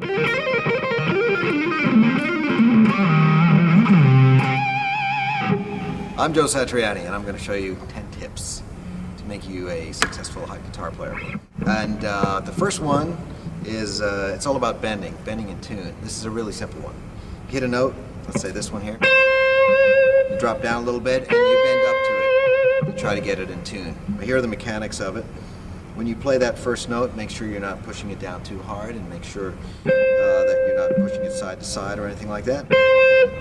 I'm Joe Satriani, and I'm going to show you 10 tips to make you a successful guitar player. And the first one is it's all about bending in tune. This is a really simple one. You hit a note, let's say this one here. You drop down a little bit and you bend up to it to try to get it in tune. But here are the mechanics of it. When you play that first note, make sure you're not pushing it down too hard, and make sure that you're not pushing it side to side or anything like that.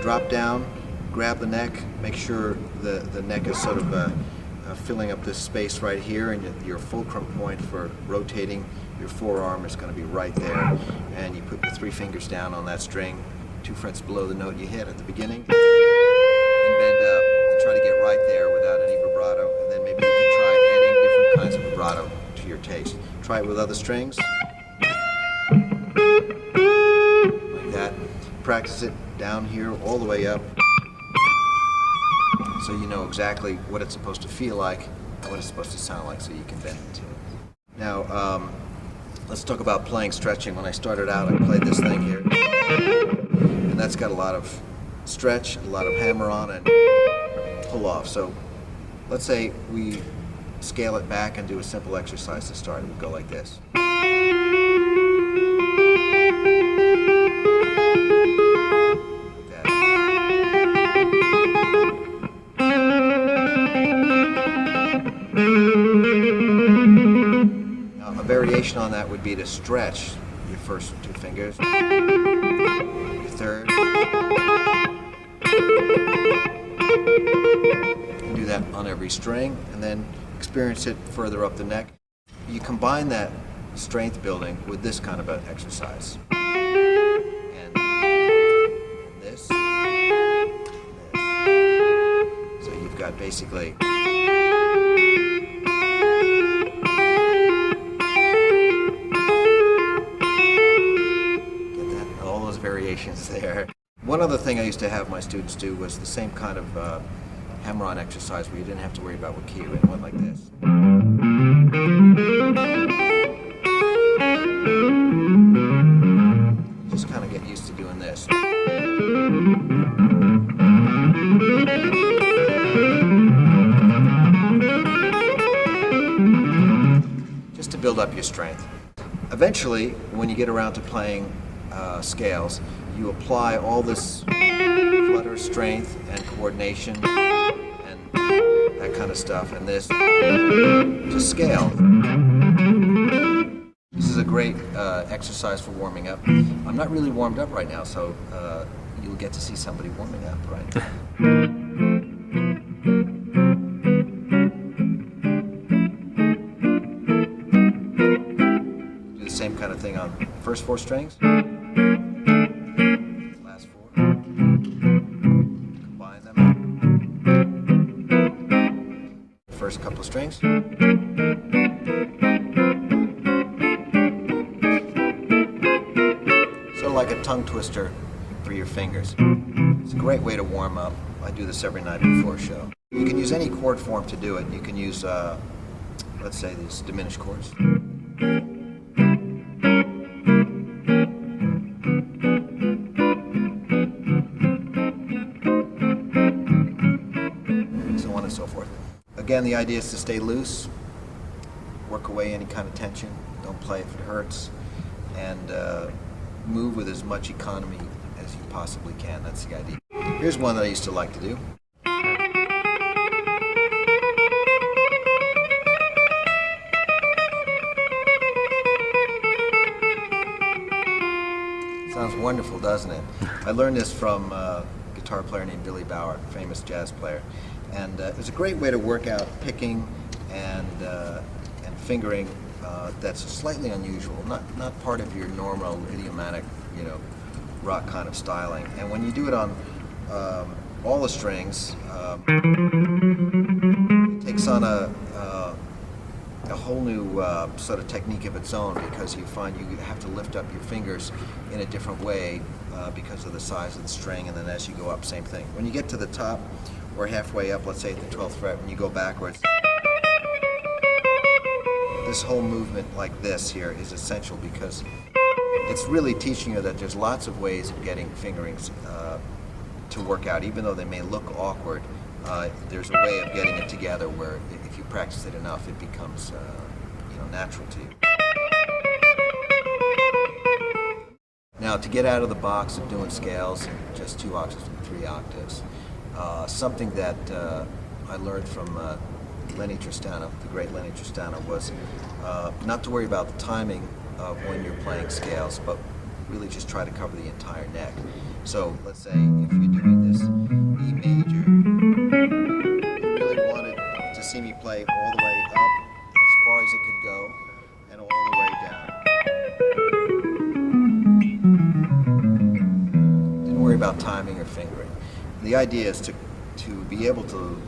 Drop down, grab the neck, make sure the neck is sort of filling up this space right here, and your fulcrum point for rotating your forearm is going to be right there. And you put your 3 fingers down on that string, 2 frets below the note you hit at the beginning, and bend up and try to get right there without any vibrato. And then maybe you can try adding different kinds of vibrato to your taste. Try it with other strings, like that. Practice it down here all the way up, so you know exactly what it's supposed to feel like and what it's supposed to sound like, so you can bend into it. Now, let's talk about playing stretching. When I started out, I played this thing here, and that's got a lot of stretch, a lot of hammer on, and pull off. So let's say we scale it back and do a simple exercise to start. It would go like this. Now, a variation on that would be to stretch your first 2 fingers, your third, and do that on every string, and then experience it further up the neck. You combine that strength building with this kind of an exercise. And this. So you've got basically variations there. One other thing I used to have my students do was the same kind of hammer-on exercise where you didn't have to worry about what key you're in. It went like this. Just kind of get used to doing this. Just to build up your strength. Eventually, when you get around to playing scales, you apply all this flutter strength and coordination and that kind of stuff, and this to scale. This is a great exercise for warming up. I'm not really warmed up right now, so you'll get to see somebody warming up right now. Do the same kind of thing on the first 4 strings. Last 4. Combine them. First couple of strings. Sort of like a tongue twister for your fingers. It's a great way to warm up. I do this every night before a show. You can use any chord form to do it. You can use, let's say, these diminished chords. So on and so forth. Again, the idea is to stay loose, work away any kind of tension, don't play if it hurts, and move with as much economy as you possibly can. That's the idea. Here's one that I used to like to do. Sounds wonderful, doesn't it? I learned this from a guitar player named Billy Bauer, famous jazz player, and it's a great way to work out picking and fingering that's slightly unusual, not part of your normal idiomatic, rock kind of styling. And when you do it on all the strings, it takes on a whole new sort of technique of its own, because you find you have to lift up your fingers in a different way because of the size of the string, and then as you go up, same thing. When you get to the top or halfway up, let's say at the 12th fret, when you go backwards, this whole movement like this here is essential, because it's really teaching you that there's lots of ways of getting fingerings to work out, even though they may look awkward. There's a way of getting it together where if you practice it enough, it becomes natural to you. Now, to get out of the box of doing scales in just 2 octaves and 3 octaves, something that I learned from Lenny Tristano, the great Lenny Tristano, was not to worry about the timing of when you're playing scales, but really just try to cover the entire neck. So let's say if you're doing this E major, you really wanted to see me play all the way up as far as it could go and all the way down. Didn't worry about timing or fingering. The idea is to be able to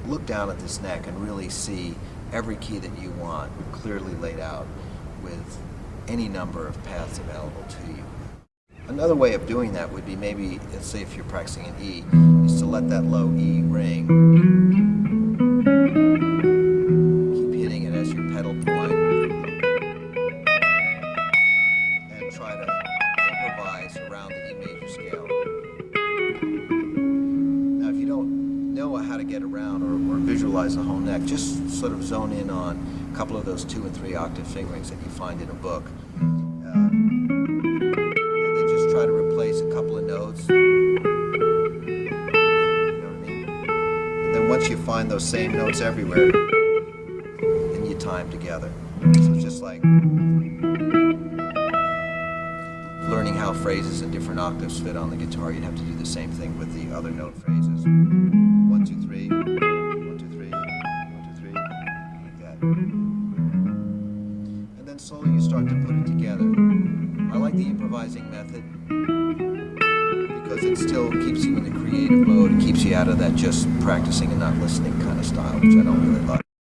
look down at this neck and really see every key that you want clearly laid out with any number of paths available to you. Another way of doing that would be maybe, let's say if you're practicing an E, is to let that low E ring. Keep hitting it as your pedal point and try to improvise around the E major scale. Now if you don't know how to get around or visualize the whole neck, just sort of zone in on a couple of those 2 and 3 octave fingerings that you find in a book. Try to replace a couple of notes. You know what I mean? And then once you find those same notes everywhere, then you time together. So it's just like learning how phrases in different octaves fit on the guitar. You'd have to do the same thing with the other note phrases. 1, 2, 3, 1, 2, 3, 1, 2, 3, like that. And then slowly you start to put it together. I like the improvising method because it still keeps you in the creative mode. It keeps you out of that just practicing and not listening kind of style, which I don't really like.